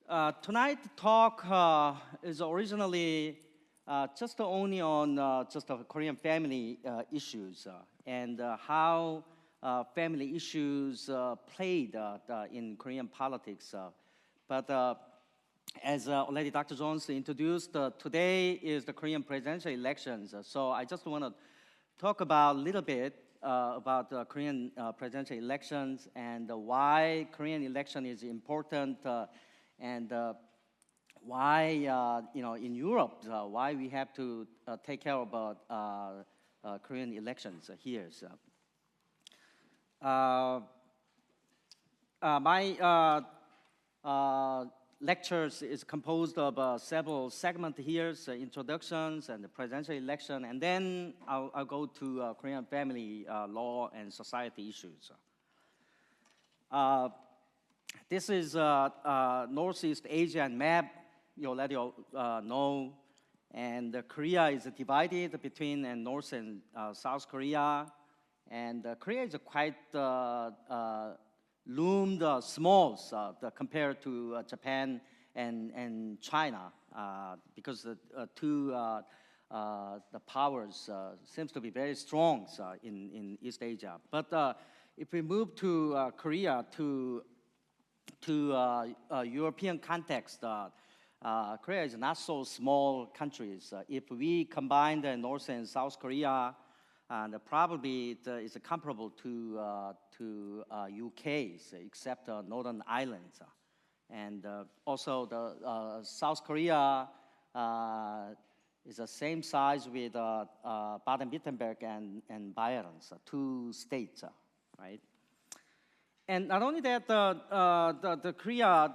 Tonight's talk is originally just only on just Korean family issues and how family issues played in Korean politics. But as already Dr. Jones introduced, today is the Korean presidential elections. So I just want to talk about a little bit about Korean presidential elections and why Korean election is important and why, in Europe, why we have to take care about Korean elections here. My lectures is composed of several segments here, introductions and the presidential election, and then I'll go to Korean family law and society issues. This is Northeast Asian map, you already know, and Korea is divided between North and South Korea, and Korea is quite loomed small compared to Japan and China because the two the powers seems to be very strong in East Asia. But if we move to Korea to European context, Korea is not so small countries. If we combine the North and South Korea, and probably it's comparable to UK, except Northern Islands. And also the South Korea is the same size with Baden-Württemberg and Bayern, two states, right? And not only that, the Korea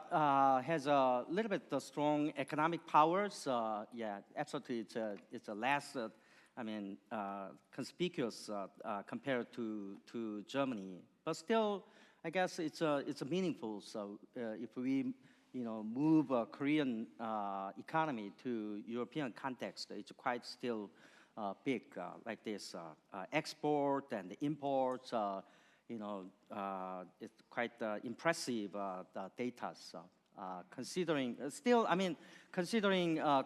has a little bit strong economic powers. Yeah, absolutely, it's a less, conspicuous compared to Germany. But still, I guess it's meaningful. So if we, move Korean economy to European context, it's quite still big like this. Export and import. It's quite impressive data. Considering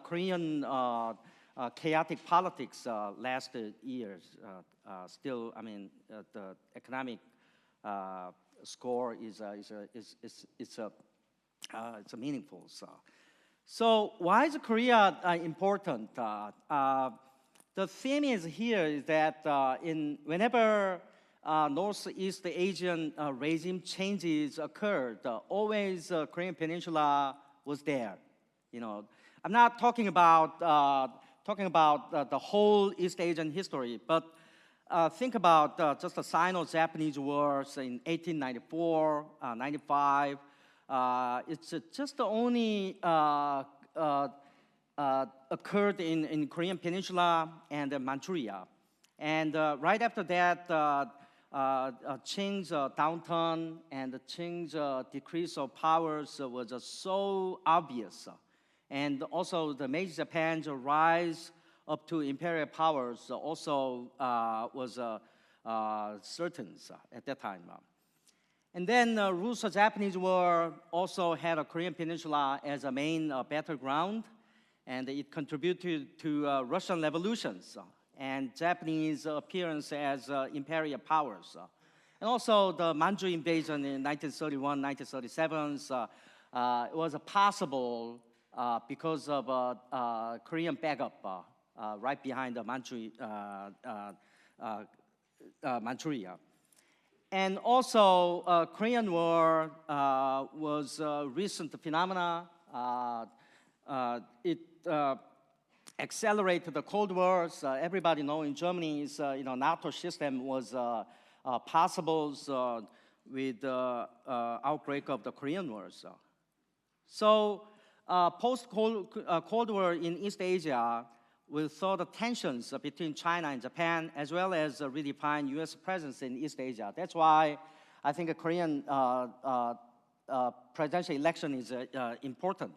Korean chaotic politics last years, still, the economic score is meaningful. So why is Korea important? The theme is here is that whenever Northeast Asian regime changes occurred, always Korean Peninsula was there. I'm not talking about the whole East Asian history, but think about just the Sino-Japanese wars in 1894, 95. It's just only occurred in Korean Peninsula and Manchuria. And right after that, Qing's downturn and Qing's decrease of powers was so obvious. And also the Meiji Japan's rise up to imperial powers also was certain at that time. And then Russo-Japanese War also had a Korean Peninsula as a main battleground, and it contributed to Russian revolutions and Japanese appearance as imperial powers. And also the Manchu invasion in 1931, 1937, it was possible because of Korean backup right behind the Manchuria. And also Korean War was a recent phenomena. It accelerated the Cold Wars. Everybody know in Germany's NATO system was possible with the outbreak of the Korean Wars. So post-Cold War in East Asia, we saw the tensions between China and Japan, as well as redefined U.S. presence in East Asia. That's why I think a Korean presidential election is important.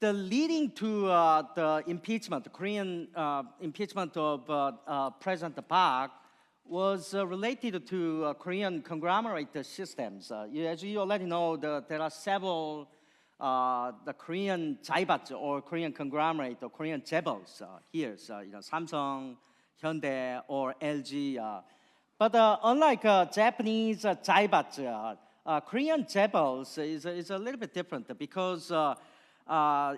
The leading to the impeachment, the Korean impeachment of President Park, was related to Korean conglomerate systems. As you already know, there are several the Korean 자이바즈 or Korean conglomerate or Korean 재벌s here, Samsung, Hyundai, or LG. But unlike Japanese 자이바즈, Korean 재벌s is a little bit different because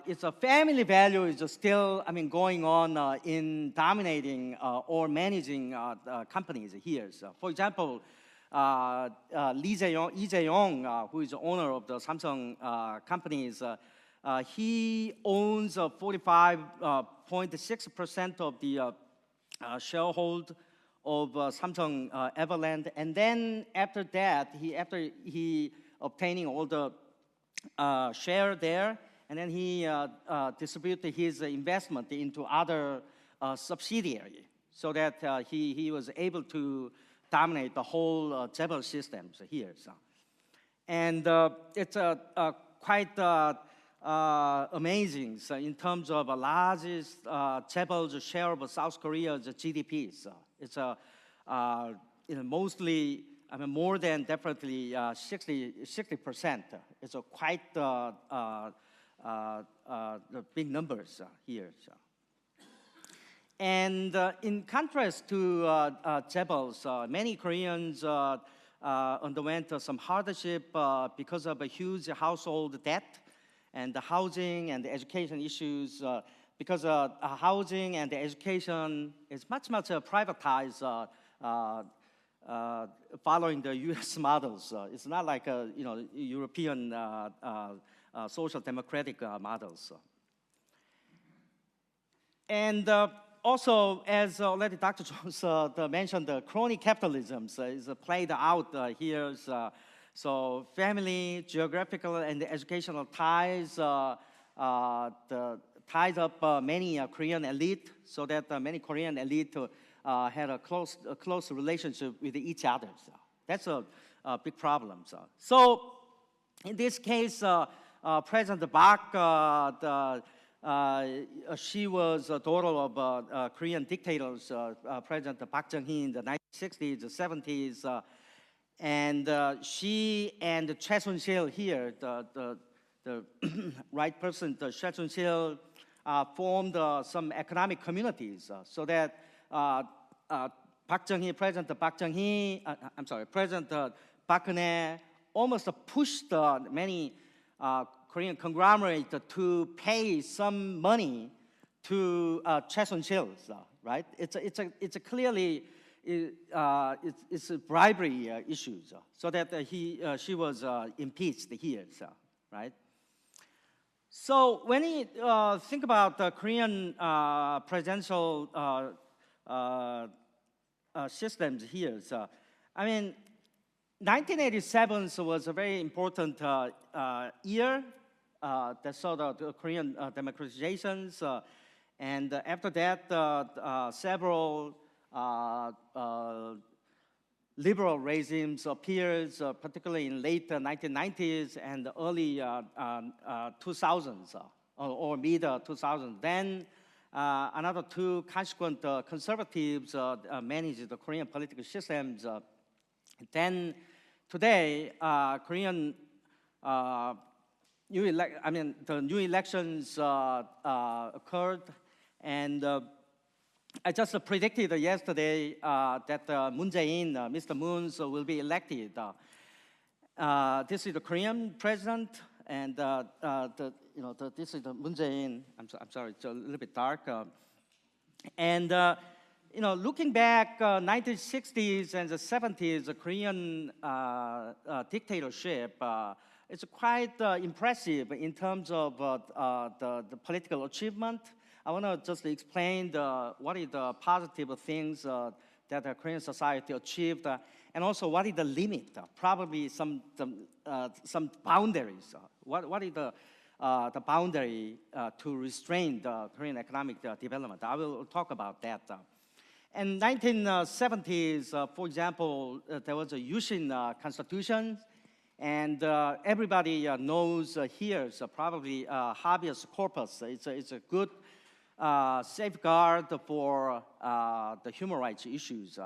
it's a family value is still, going on in dominating or managing companies here. So, for example, Lee Jae-yong, who is the owner of the Samsung companies, he owns 45.6% of the sharehold of Samsung Everland, and then after that, after he obtaining all the share there, and then he distributed his investment into other subsidiaries, so that he was able to dominate the whole 재벌 systems here. So. And it's quite amazing in terms of the largest 재벌's share of South Korea's GDP. So it's mostly, more than definitely 60%. It's quite big numbers here. So. And in contrast to 재벌s, many Koreans underwent some hardship because of a huge household debt and the housing and the education issues. Because housing and the education is much privatized following the U.S. models. It's not like European social democratic models. And also, as already Dr. Jones mentioned, the crony capitalism is played out here. So family, geographical, and educational ties ties up many Korean elite, so that many Korean elite had a close relationship with each other. So that's a big problem. So in this case, President Park, she was a daughter of Korean dictators, President Park Chung-hee in the 1960s, the 70s, and she and Choi Soon-sil here, the right person, the Choi Soon-sil, formed some economic communities so that Park Chung-hee, President Park Chung-hee, President Park Geun-hye almost pushed many Korean conglomerate to pay some money to Choi Soon-sil, right? It's a clearly it's a bribery issues, so that she was impeached here, right? So when you think about the Korean presidential systems here, 1987 was a very important year that saw the Korean democratizations, and after that, several liberal regimes appeared, particularly in late 1990s and early 2000s, or mid 2000s. Then another two consequent conservatives managed the Korean political systems. Then today, Korean the new elections occurred, and I just predicted yesterday that Moon Jae-in, Mr. Moon, will be elected. This is the Korean president, and this is the Moon Jae-in. I'm sorry, it's a little bit dark. Looking back, 1960s and the 70s, the Korean dictatorship, it's quite impressive in terms of the political achievement. I want to just explain what are the positive things that the Korean society achieved, and also what is the limit, probably some boundaries. What is the boundary to restrain the Korean economic development? I will talk about that. In 1970s, for example, there was a Yushin Constitution, and everybody knows here, probably habeas corpus. It's a good safeguard for the human rights issues.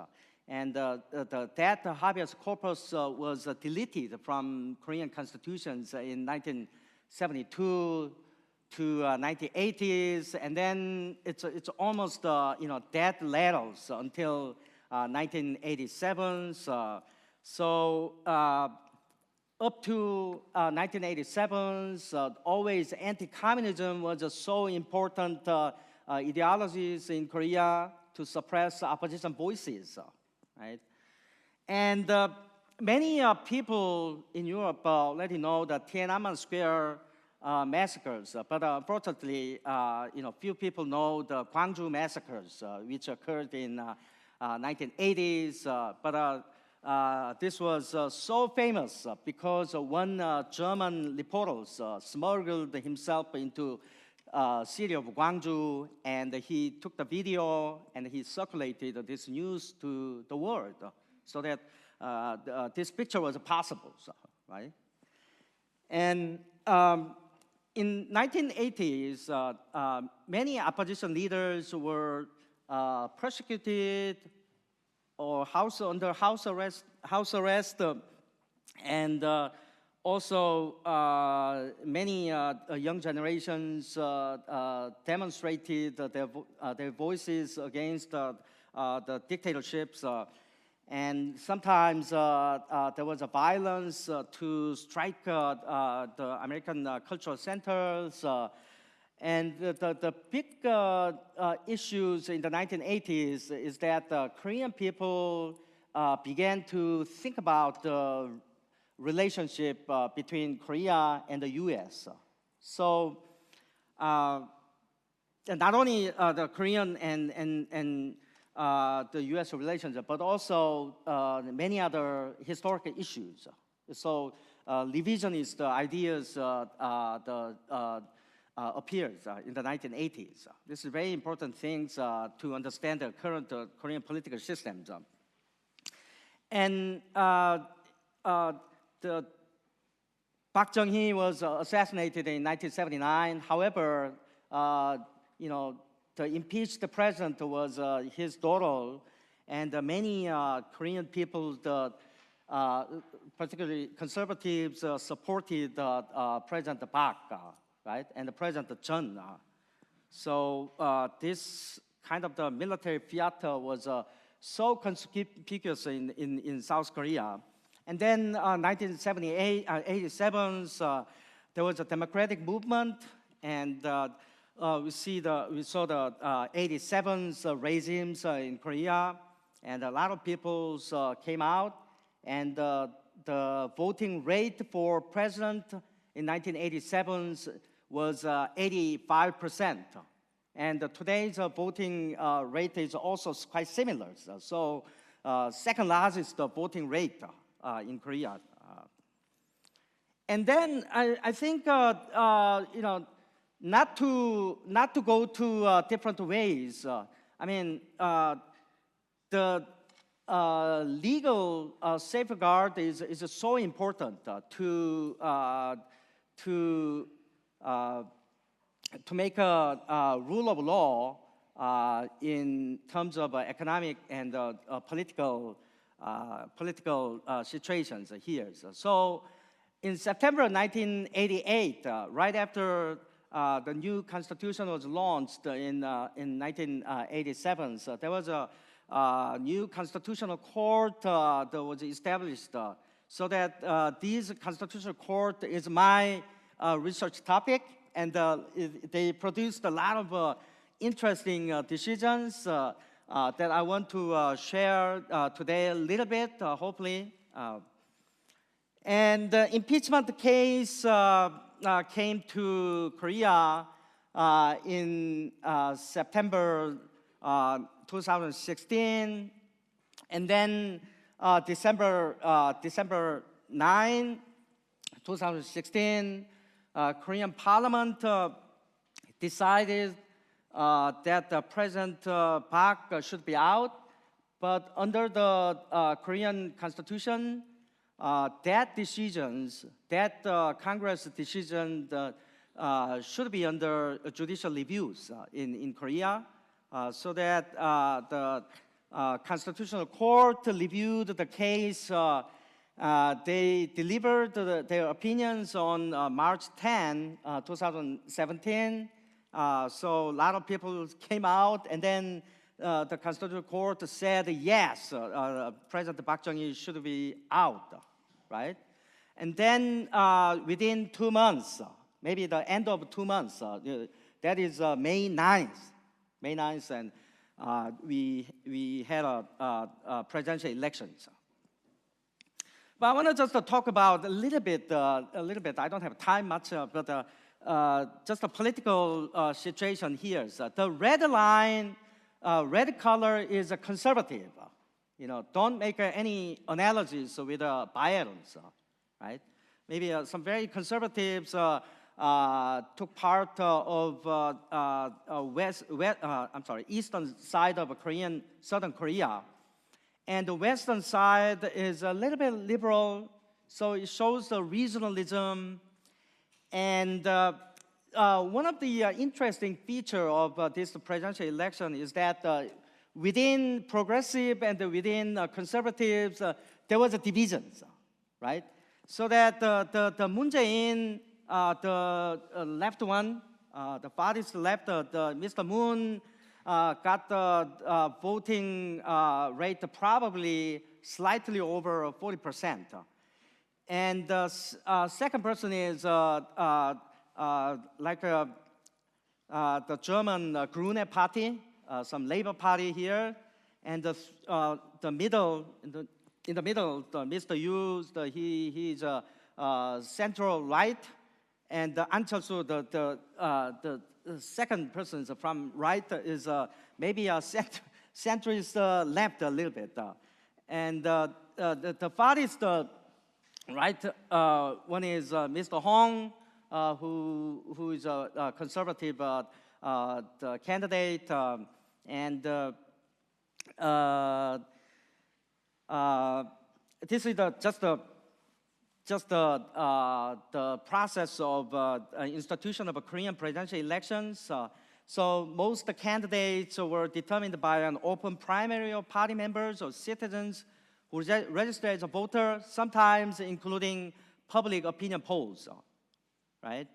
And that habeas corpus was deleted from Korean constitutions in 1972 to 1980s, and then it's almost dead letters until 1987. So up to 1987, always anti-communism was so important ideologies in Korea to suppress opposition voices, right? And many people in Europe already know the Tiananmen Square massacres, but unfortunately, few people know the Gwangju massacres, which occurred in 1980s. But this was so famous because one German reporter smuggled himself into city of Gwangju, and he took the video and he circulated this news to the world, so that this picture was possible, right? And in 1980s, many opposition leaders were persecuted or under house arrest, and also many young generations demonstrated their voices against the dictatorships, and sometimes there was a violence to strike the American cultural centers. And the big issues in the 1980s is that Korean people began to think about the relationship between Korea and the US. So not only the Korean and the US relationship, but also many other historical issues. So revisionist ideas appears in the 1980s. This is very important things to understand the current Korean political systems. And the Park Chung-hee was assassinated in 1979. However, the impeached president was his daughter, and many Korean people, particularly conservatives, supported President Park, right, and President Chun. So this kind of the military fiat was so conspicuous in South Korea. And then 1978, 87, there was a democratic movement, and we saw the 87's regimes in Korea, and a lot of people came out, and the voting rate for president in 1987 was 85%. And today's voting rate is also quite similar. So second largest voting rate in Korea. And then I think, not to go to different ways. I mean, the legal safeguard is so important to make a rule of law in terms of economic and political situations here. So in September 1988, right after the new constitution was launched in 1987, so there was a new constitutional court that was established, so that this constitutional court is my research topic, and they produced a lot of interesting decisions that I want to share today a little bit, hopefully. And the impeachment case came to Korea in September 2016, and then December 9, 2016, Korean Parliament decided that President Park should be out, but under the Korean Constitution, that Congress decision should be under judicial reviews in Korea, so that the Constitutional Court reviewed the case. They delivered their opinions on March 10, 2017. So a lot of people came out, and then the Constitutional Court said yes, President Park Chung-hee should be out, right? And then within 2 months, maybe the end of 2 months, that is May 9th, and we had a presidential elections. But I want to just talk about a little bit. I don't have time much, but just a political situation here. So the red line, red color is a conservative. Don't make any analogies with violence, right? Maybe some very conservatives took part of eastern side of southern Korea. And the western side is a little bit liberal, so it shows the regionalism. And one of the interesting features of this presidential election is that within progressive and within conservatives, there was a division, right? So that the Moon Jae-in, the left one, the farthest left, Mr. Moon, got the voting rate probably slightly over 40%. And the second person is like the German Grüne Party, some Labour Party here, and the middle, in the middle, Mr. Yu, he's central right, and An Chul-soo, the second person from right is maybe a centrist left a little bit. And the farthest right one is Mr. Hong, who is a conservative the candidate, and this is just the process of institution of a Korean presidential elections. So most candidates were determined by an open primary of party members or citizens who register as a voter, sometimes including public opinion polls, right?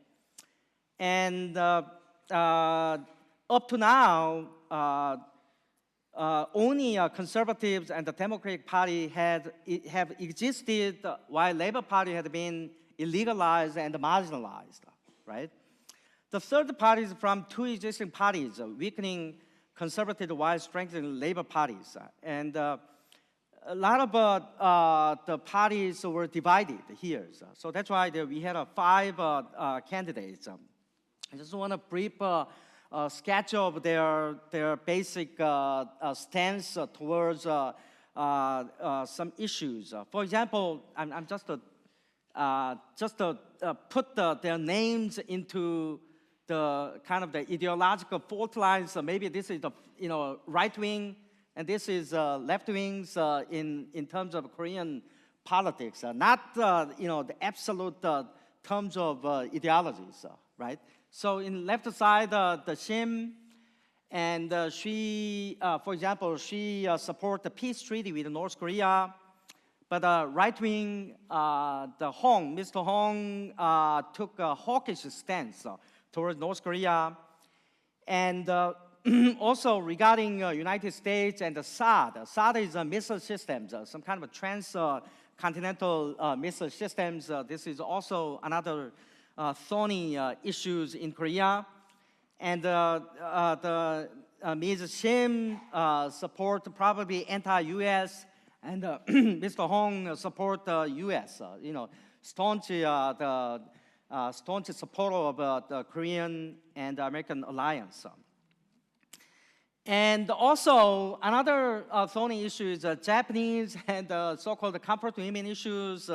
And up to now, only conservatives and the Democratic Party have existed, while Labour Party had been illegalized and marginalized, right? The third party is from two existing parties, weakening conservative while strengthening Labour parties. And a lot of the parties were divided here. So that's why we had 5 candidates. I just want to brief sketch of their basic stance towards some issues. For example, I'm just to put their names into the kind of the ideological fault lines. So maybe this is the right wing, and this is left wings in terms of Korean politics, not the absolute terms of ideologies, right? So in left side, the Shim, and she, for example, she support the peace treaty with North Korea. But right wing, the Hong, Mr. Hong, took a hawkish stance towards North Korea. And also regarding United States and the SAD. SAD is a missile systems, some kind of a transcontinental missile systems. This is also another thorny issues in Korea. And the Ms. Shim support probably anti-U.S. and Mr. Hong support U.S. Staunch supporter of the Korean and American alliance. And also another thorny issue is Japanese and so-called comfort women issues.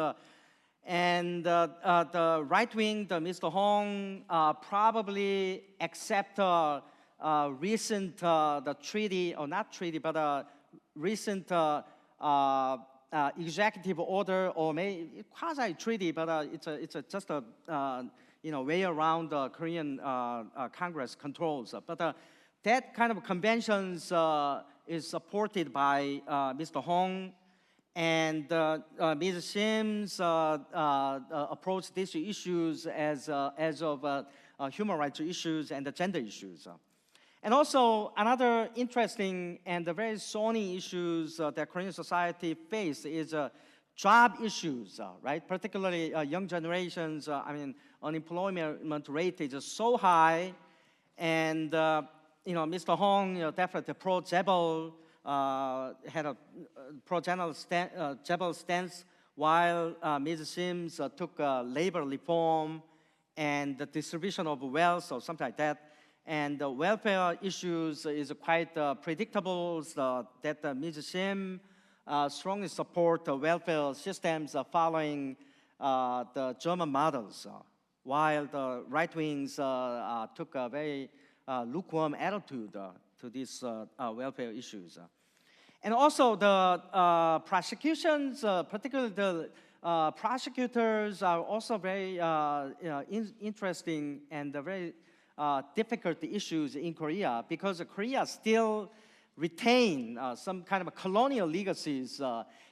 And the right wing, the Mr. Hong, probably accept recent the treaty, or not treaty, but recent executive order, or maybe quasi treaty, but it's just a way around the Korean Congress controls. But that kind of conventions is supported by Mr. Hong, and Ms. Sim's approach these issues as of human rights issues and the gender issues. And also, another interesting and very thorny issues that Korean society face is job issues, right? Particularly young generations, unemployment rate is so high, and Mr. Hong, definitely pro-Jebel, had a pro-general Jebel stance, while Ms. Sims took labor reform and the distribution of wealth or something like that. And the welfare issues is quite predictable, that Ms. Sim strongly support welfare systems following the German models, while the right wings took a very lukewarm attitude to these welfare issues. And also the prosecutions, particularly the prosecutors, are also very interesting and very difficult issues in Korea, because Korea still retain some kind of colonial legacies.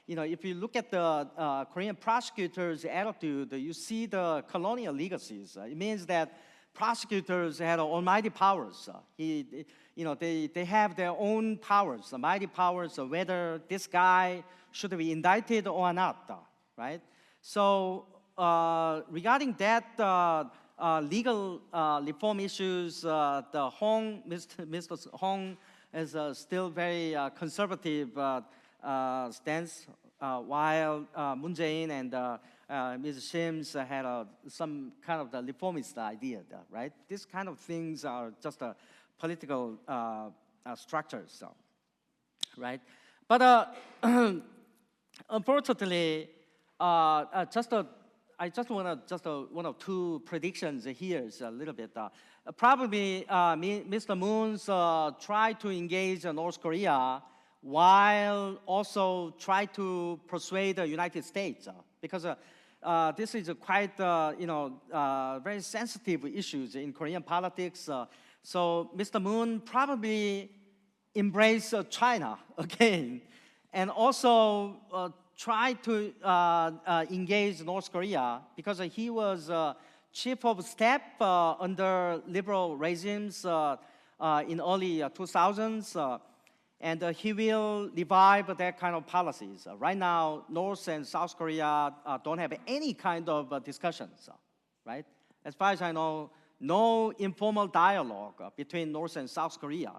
If you look at the Korean prosecutors' attitude, you see the colonial legacies. It means that prosecutors had almighty powers. They have their own powers, mighty powers, whether this guy should be indicted or not, right? So regarding that legal reform issues, Mr. Hong is still very conservative stance, while Moon Jae-in and Ms. Sims had some kind of the reformist idea, right? These kind of things are just political structures, right? But unfortunately, I just want one or two predictions here, a little bit. Probably Mr. Moon's try to engage North Korea while also try to persuade the United States, because this is quite very sensitive issues in Korean politics. So Mr. Moon probably embrace China again, and also try to engage North Korea, because he was chief of staff under liberal regimes in early 2000s, and he will revive that kind of policies. Right now, North and South Korea don't have any kind of discussions, right? As far as I know, no informal dialogue between North and South Korea,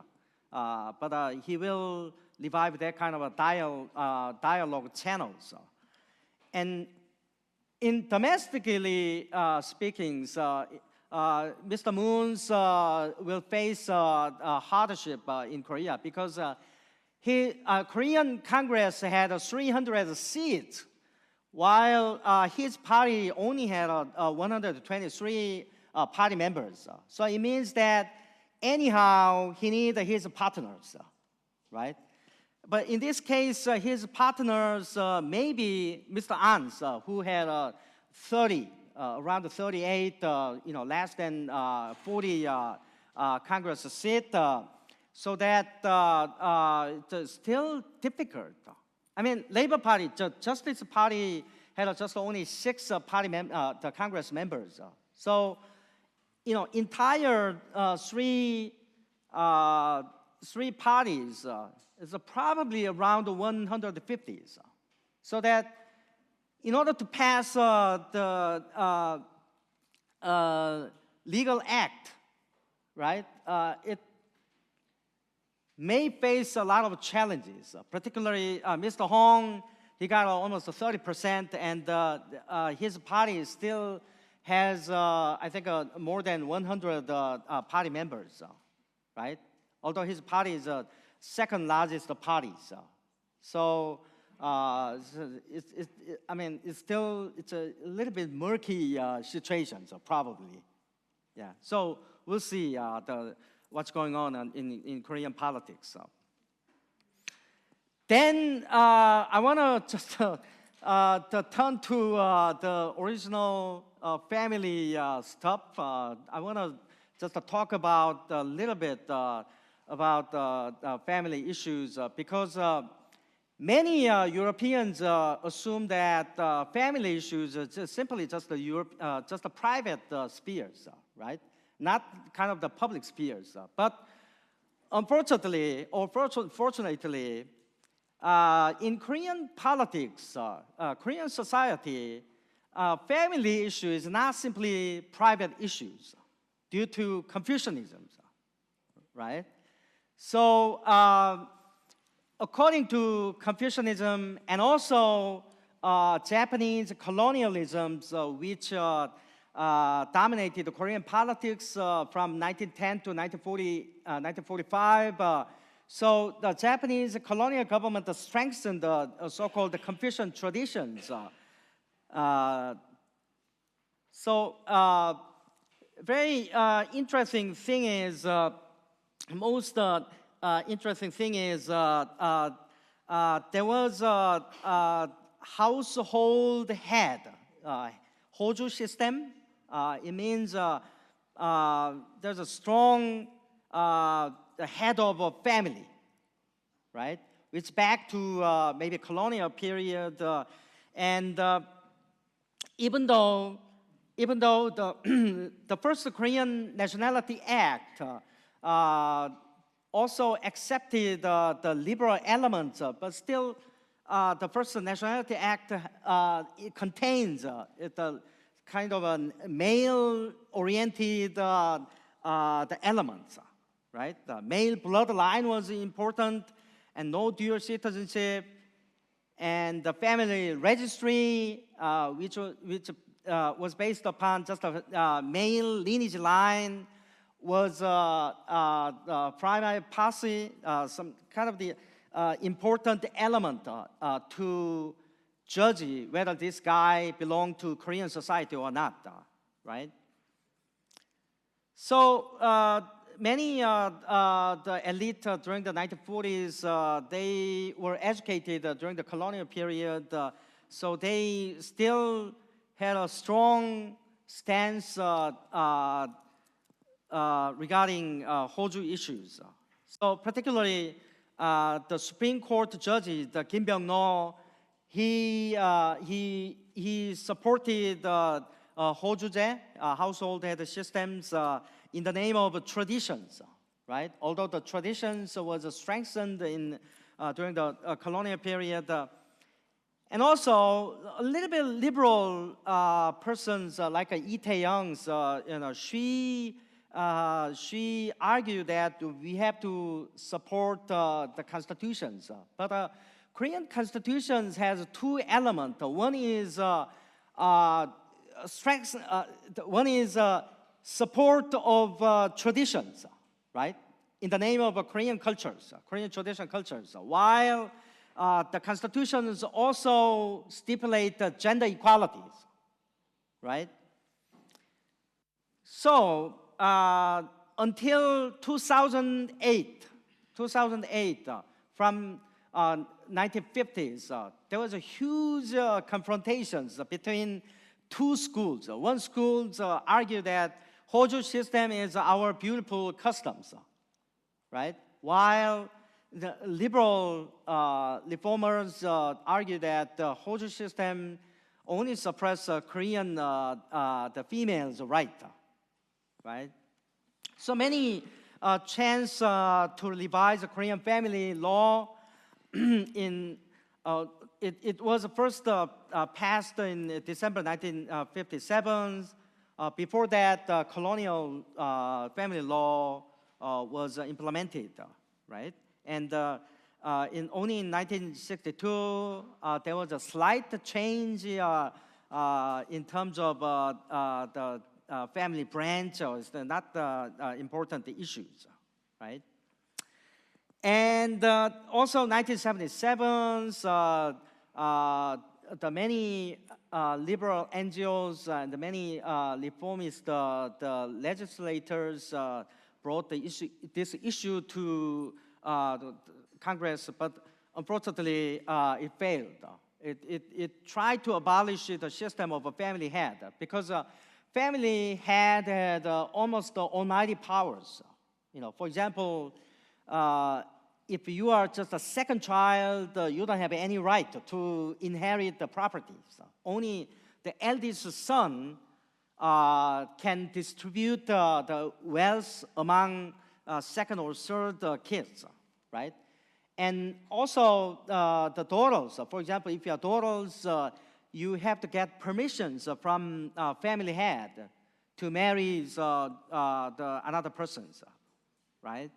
but he will revive that kind of a dialogue channels. And in domestically speaking, Mr. Moon's will face hardship in Korea, because Korean Congress had 300 seats, while his party only had 123 party members. So it means that anyhow he needs his partners, right? But in this case, his partners may be Mr. An, who had around 38, less than 40 Congress seat. So that it's still difficult. I mean, Labor Party, Justice Party had just only 6 the Congress members. So, entire three parties is probably around 150. So that in order to pass the legal act, right, it may face a lot of challenges, particularly Mr. Hong, he got almost 30%, and his party still has, I think, more than 100 party members, right? Although his party is the second largest party. So it's a little bit murky situation, so probably. Yeah, so we'll see what's going on in Korean politics. Then I want to just turn to the original family stuff. I want to just talk about a little bit family issues because many Europeans assume that family issues are simply just the private spheres, right? Not kind of the public spheres. But unfortunately, or fortunately, in Korean politics, Korean society, family issue is not simply private issues due to Confucianism, right? So, according to Confucianism and also Japanese colonialism, which dominated Korean politics from 1910 to 1945, so the Japanese colonial government strengthened the so-called Confucian traditions. Very interesting thing is, most interesting thing is there was a household head, Hoju system. It means there's a strong head of a family, right? It's back to maybe colonial period, and even though the first Korean Nationality Act also accepted the liberal elements, but still the first Nationality Act it contains the kind of a male-oriented the elements, right? The male bloodline was important, and no dual citizenship, and the family registry, which was based upon just a male lineage line, was the primary posse, some kind of the important element to judge whether this guy belonged to Korean society or not, right? So many the elite during the 1940s, they were educated during the colonial period, so they still had a strong stance regarding Hoju issues. So particularly the Supreme Court judge, the Kim Byung-no, he supported Hojuje, household head systems, in the name of traditions, right? Although the traditions was strengthened during the colonial period, and also a little bit liberal persons like Lee Tae-young's, she argued that we have to support the constitutions, but Korean constitutions has two elements. One is strength. One is support of traditions, right? In the name of Korean cultures, Korean traditional cultures. While the constitutions also stipulate gender equalities, right? So until 2008, from 1950s, there was a huge confrontations between two schools. One school argued that Hoju system is our beautiful customs, right? While the liberal reformers argue that the Hoju system only suppress Korean the females' right, right? So many chance to revise the Korean family law. It was first passed in December 1957. Before that, colonial family law was implemented, right? And only in 1962, there was a slight change in terms of the family branch, or not important issues, right? And also 1977, the many liberal NGOs and the many reformist the legislators brought this issue to the Congress, but unfortunately it failed. It tried to abolish the system of a family head because family head had almost almighty powers. You know, for example, if you are just a second child, you don't have any right to inherit the property. So only the eldest son can distribute the wealth among second or third kids, right? And also the daughters. For example, if you are daughters, you have to get permissions from family head to marry another person, right?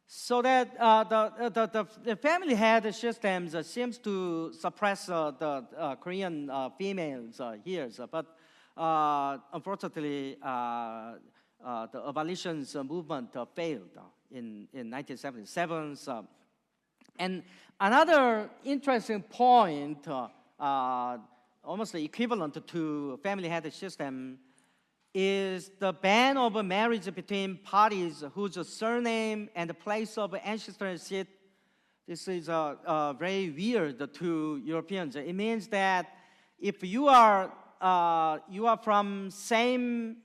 So that the family head systems seems to suppress the Korean females here, but unfortunately, the abolitionist movement failed in 1977. And another interesting point, almost equivalent to family head system, is the ban of marriage between parties whose surname and the place of ancestral seat. This is very weird to Europeans. It means that if you are from same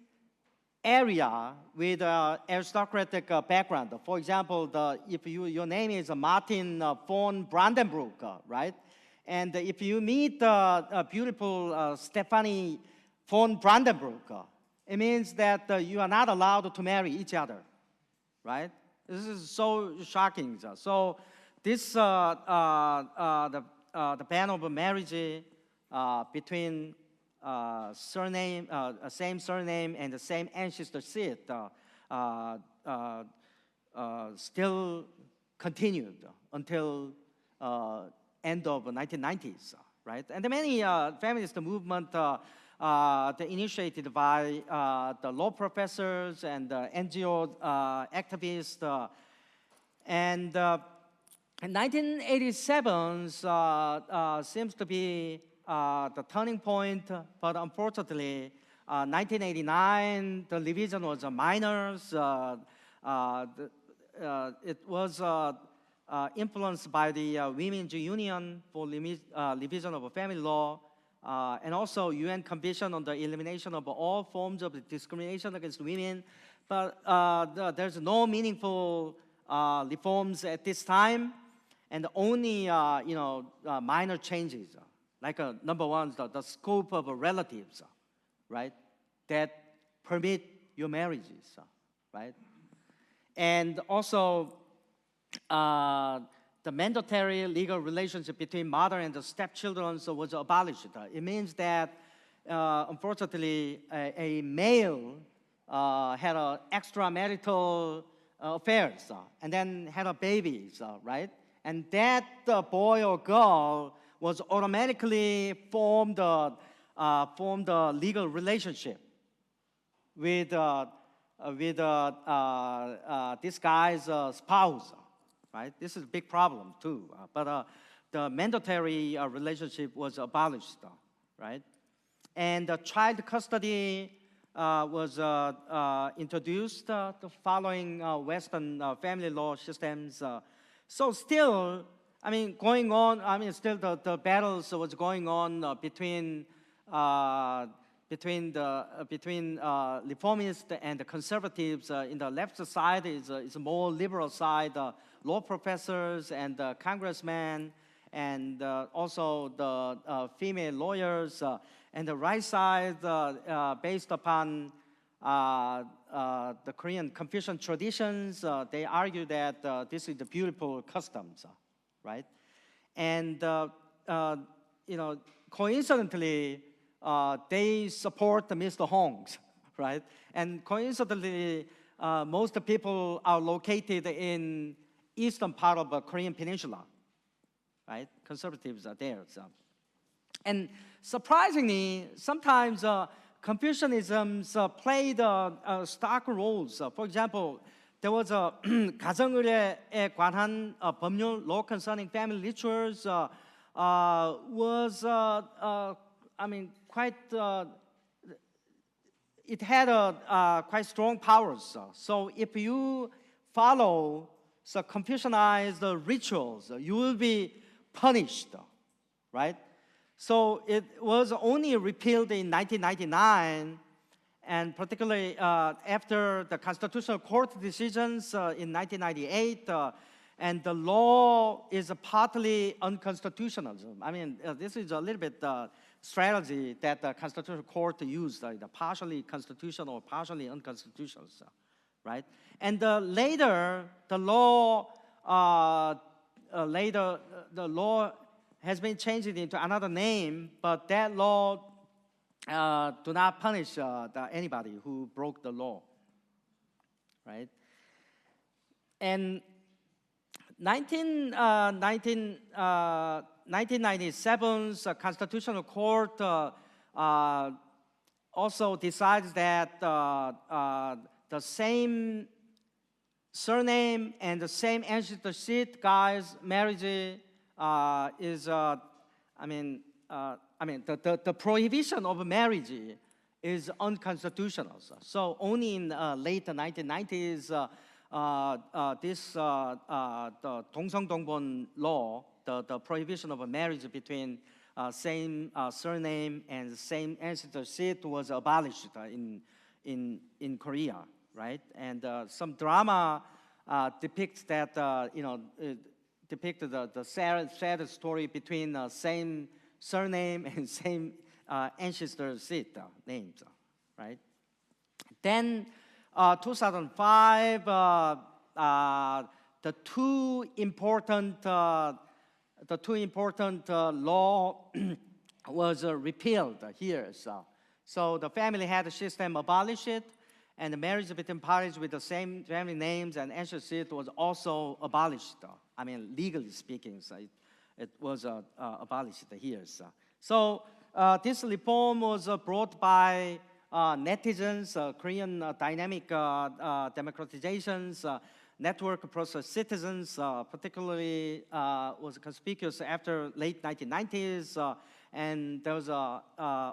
area with aristocratic background, for example, if your name is Martin von Brandenburg, right? And if you meet beautiful Stephanie von Brandenburg, it means that you are not allowed to marry each other, right? This is so shocking. So this the ban of marriage between same surname and the same ancestor seat still continued until end of 1990s, right? And many feminist movement initiated by the law professors and NGO activists. And 1987 seems to be the turning point, but unfortunately, 1989, the revision was minors. It was influenced by the Women's Union for revision of family law, and also UN Convention on the elimination of all forms of discrimination against women. But there's no meaningful reforms at this time, and only minor changes. Like number one, the scope of relatives, right, that permit your marriages, right? And also the mandatory legal relationship between mother and the stepchildren was abolished. It means that, unfortunately, a male had extramarital affairs and then had a babies, right? And that boy or girl was automatically formed a legal relationship with this guy's spouse, right? This is a big problem too. But the mandatory relationship was abolished, right? And child custody was introduced following Western family law systems. So still, going on. Still the battles was going on between reformists and the conservatives. In the left side is a more liberal side, law professors and congressmen, and also the female lawyers. And the right side, based upon the Korean Confucian traditions, they argue that this is the beautiful customs. Right, and coincidentally, they support Mr. Hong's, right? And coincidentally, most people are located in eastern part of the Korean Peninsula, right? Conservatives are there. So. And surprisingly, sometimes Confucianism played stark roles. For example, there was a 가정의례에 관한 법률 law concerning family rituals was quite. It had quite strong powers. So if you follow the Confucianized rituals, you will be punished, right? So it was only repealed in 1999. and particularly after the Constitutional Court decisions in 1998, and the law is partly unconstitutional. I mean, this is a little bit strategy that the Constitutional Court used, the partially constitutional, partially unconstitutional, right? And later, the law has been changed into another name, but that law do not punish anybody who broke the law, right? And 1997's Constitutional Court also decides that the same surname and the same ancestorship guys' marriage is, the prohibition of marriage is unconstitutional. So only in late 1990s, the 동성동본 law, the prohibition of a marriage between same surname and same ancestorship was abolished in Korea, right? And some drama depicts that, depicted the sad story between same surname and same ancestorship names, right? Then 2005, the two important law was repealed here. So the family had system abolished, and the marriage between parties with the same family names and ancestry was also abolished. I mean, legally speaking, so it was abolished here. So this reform was brought by netizens, Korean dynamic democratizations, network process citizens, particularly was conspicuous after late 1990s, and there was an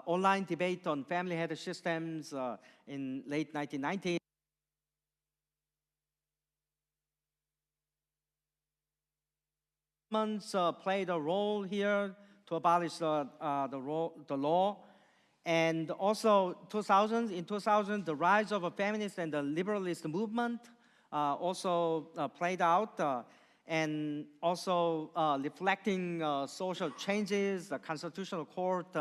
online debate on family head systems in late 1990s. Played a role here to abolish the law. And also in 2000, the rise of a feminist and the liberalist movement also played out, and also reflecting social changes. The Constitutional Court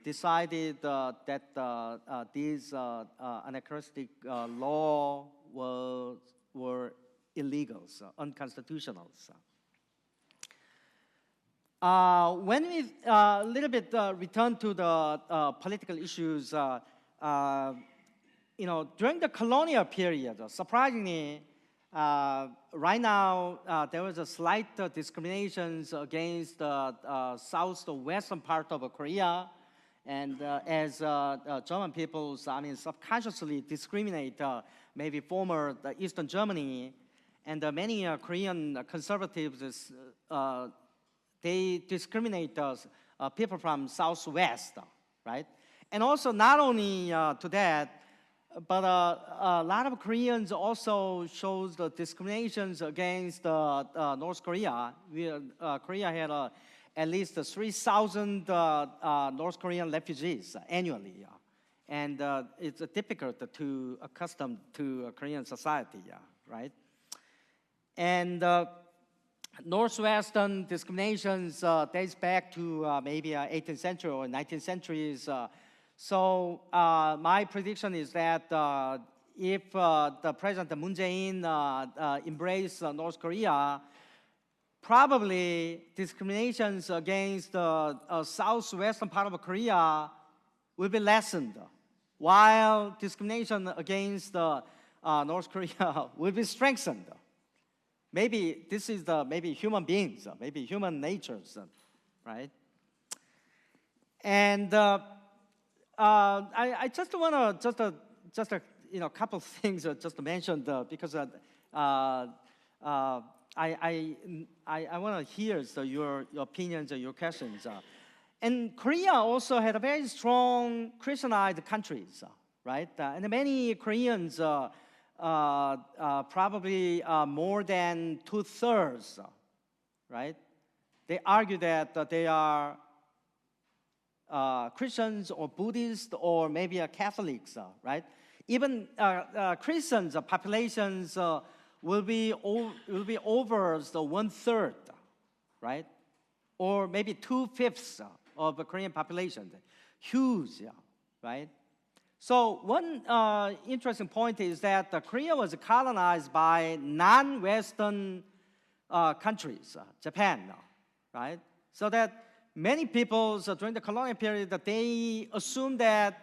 decided that these anachronistic laws were illegal, unconstitutional. When we a little bit return to the political issues, during the colonial period, surprisingly, right now there was a slight discriminations against the southwestern part of Korea, and as German people, subconsciously discriminate maybe former Eastern Germany, and many Korean conservatives. They discriminate people from Southwest, right? And also not only to that, but a lot of Koreans also shows the discriminations against North Korea. Korea had at least 3,000 North Korean refugees annually, and it's difficult to accustom to Korean society, right? And Northwestern discriminations dates back to maybe 18th century or 19th centuries. So my prediction is that if the President Moon Jae-in embrace North Korea, probably discriminations against the southwestern part of Korea will be lessened, while discrimination against North Korea will be strengthened. Maybe this is maybe human beings, maybe human natures, right? And I just want to just a couple of things just to mention because I want to hear your opinions and your questions. And Korea also had a very strong Christianized countries, right? And many Koreans. Probably more than 2/3, right? They argue that they are Christians or Buddhists or maybe Catholics, right? Even Christians populations will be over the 1/3, right? Or maybe 2/5 of the Korean population. Huge, right? So one interesting point is that Korea was colonized by non-Western countries, Japan, right? So that many people during the colonial period, they assumed that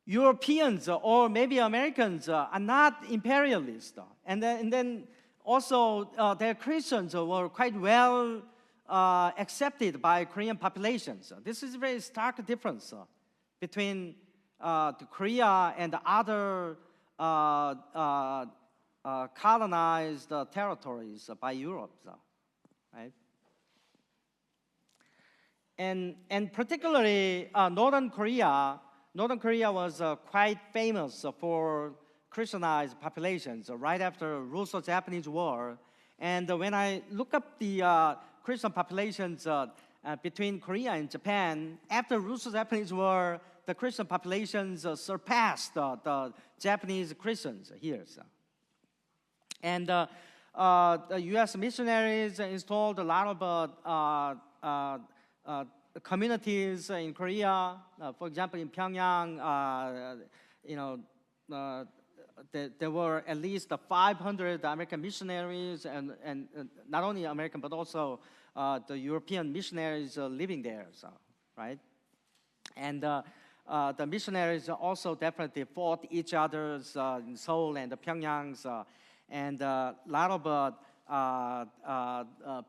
Europeans or maybe Americans are not imperialists. And then also their Christians were quite well accepted by Korean populations. This is a very stark difference between Korea and the other colonized territories by Europe, right? And particularly Northern Korea was quite famous for Christianized populations right after Russo-Japanese War. And when I look up the Christian populations between Korea and Japan, after Russo-Japanese War, the Christian populations surpassed the Japanese Christians here. And the U.S. missionaries installed a lot of communities in Korea. For example, in Pyongyang, there were at least 500 American missionaries, and not only American, but also the European missionaries living there, right? And the missionaries also definitely fought each other's in Seoul and the Pyongyangs, and a lot of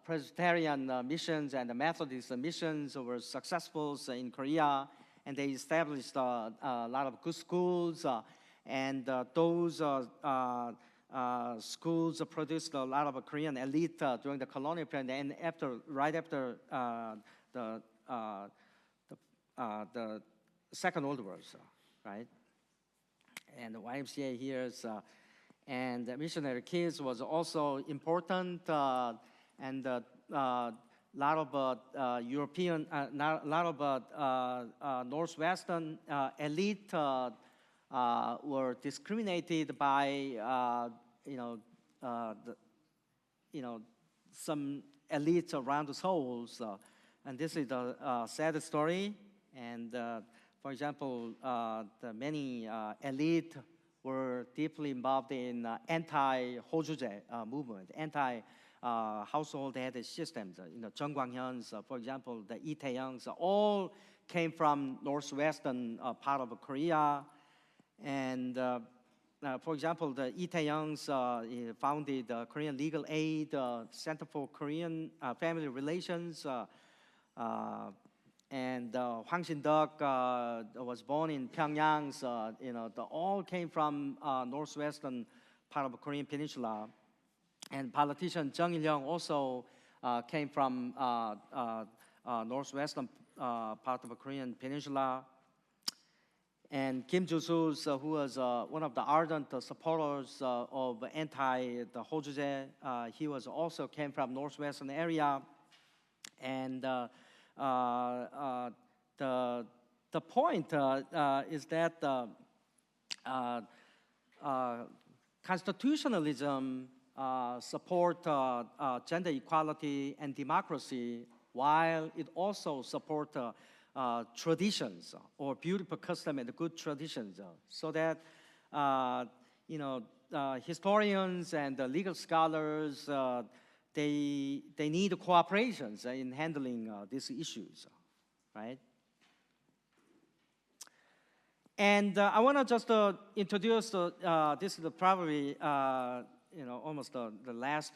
Presbyterian missions and the Methodist missions were successful in Korea, and they established a lot of good schools, and those schools produced a lot of Korean elite during the colonial period, and right after the Second World War, right? And the YMCA here is. And missionary kids was also important, and a lot of European, a lot of Northwestern elite were discriminated by, some elites around the Seoul. And this is a sad story. And for example, the many elite were deeply involved in anti-호주제 movement, anti-household head systems. Jung Kwang-hyun's, for example, the Lee Tae-young's, all came from northwestern part of Korea. And for example, the Lee Tae-young's founded Korean Legal Aid Center for Korean Family Relations. And Hwang Shin-deok was born in Pyongyang. They all came from northwestern part of the Korean Peninsula. And politician Jung Il-young also came from northwestern part of the Korean Peninsula. And Kim Joo-soo, who was one of the ardent supporters of anti-Hojujae, he was also came from northwestern area. And the point is that constitutionalism support gender equality and democracy, while it also support traditions or beautiful custom and good traditions, so that historians and legal scholars they need cooperation in handling these issues, right? And I want to just introduce this is probably almost the last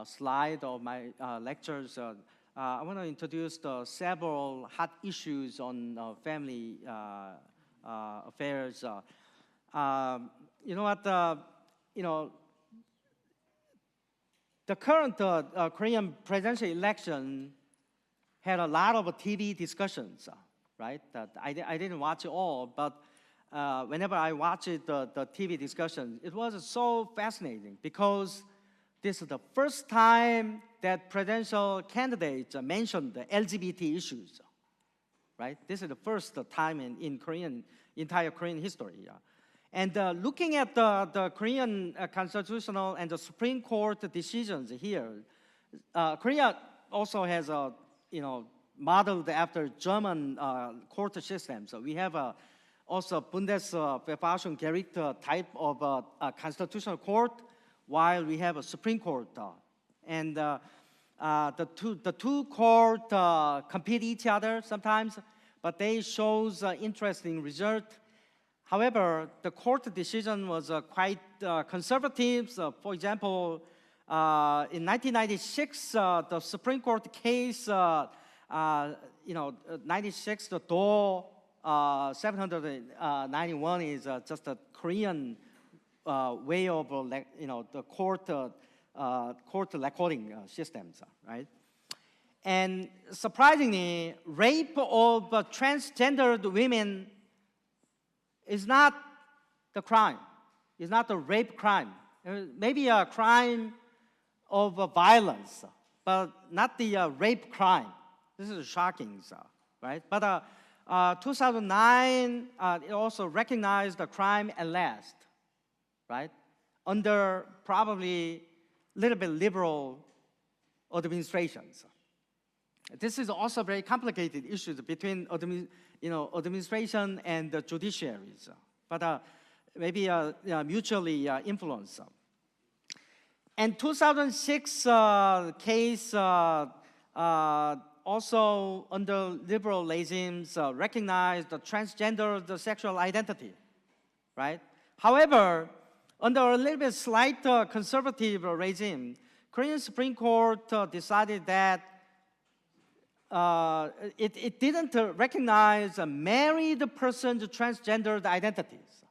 slide of my lectures. I want to introduce several hot issues on family affairs. The current Korean presidential election had a lot of TV discussions, right? I didn't watch it all, but whenever I watched the TV discussion, it was so fascinating because this is the first time that presidential candidates mentioned the LGBT issues, right? This is the first time in entire Korean history. And looking at the Korean constitutional and the Supreme Court decisions here, Korea also has modeled after German court system. So we have also Bundesverfassungsgericht type of constitutional court, while we have a Supreme Court. And the two court compete each other sometimes, but they shows interesting result. However, the court decision was quite conservative. So, for example, in 1996, the Supreme Court case, 96, the DO 791 is just a Korean way of, the court recording systems, right? And surprisingly, rape of transgendered women is not the crime. It's not a rape crime. Maybe a crime of violence, but not the rape crime. This is shocking, right? But 2009, it also recognized the crime at last, right? Under probably a little bit liberal administrations. This is also very complicated issues between administration and the judiciaries, but maybe mutually influenced. And 2006 case also under liberal regimes recognized the transgender sexual identity, right? However, under a little bit slight conservative regime, Korean Supreme Court decided that it didn't recognize married person's transgendered identities.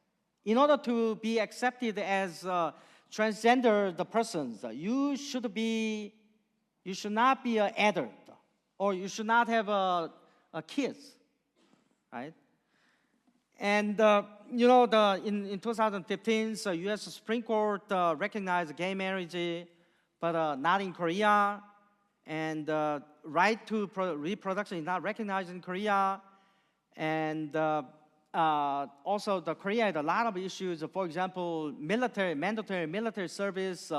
In order to be accepted as transgender persons, you should not be an adult, or you should not have a kids, right? And in 2015, so U.S. Supreme Court recognized gay marriage, but not in Korea. And right to reproduction is not recognized in Korea. And also, Korea had a lot of issues. For example, mandatory military service,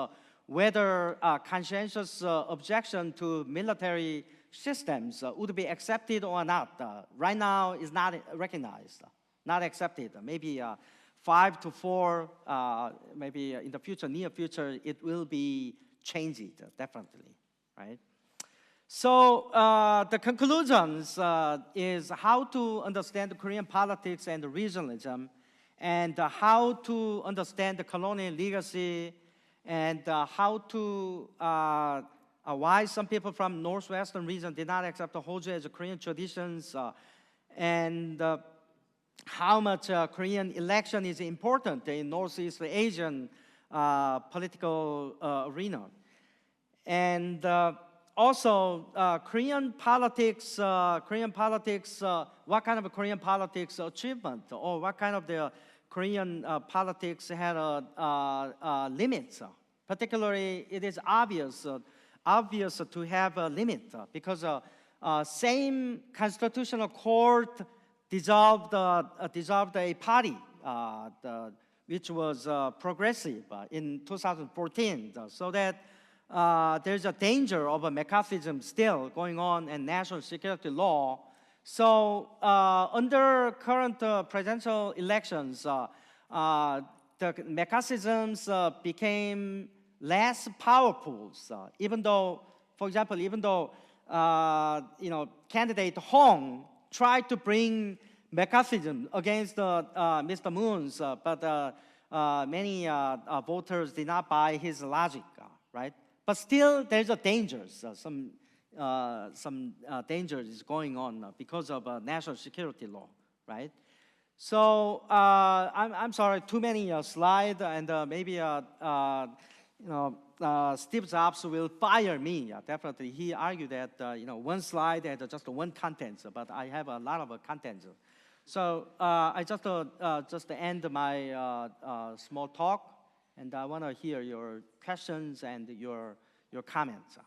whether conscientious objection to military systems would be accepted or not. Right now, is not recognized, not accepted. Maybe 5 to 4, maybe in the future, near future, it will be changed, definitely, right? So the conclusions is how to understand Korean politics and regionalism, and how to understand the colonial legacy, and how to why some people from northwestern region did not accept the Hojo as a Korean traditions, and how much Korean election is important in Northeast Asian political arena, and also, Korean politics, what kind of Korean politics achievement, or what kind of the Korean politics had limits. Particularly, it is obvious to have a limit, because same constitutional court dissolved a party, which was progressive in 2014, so that there's a danger of a McCarthyism still going on in national security law. So under current presidential elections, the McCarthyisms became less powerful. Even though, for example, candidate Hong tried to bring McCarthyism against Mr. Moon's, but many voters did not buy his logic, right? But still, there's a danger. Some danger is going on because of national security law, right? So I'm sorry, too many slides, and maybe Steve Jobs will fire me. Definitely, he argued that one slide had just one content, but I have a lot of content. So I just end my small talk. And I want to hear your questions and your comments.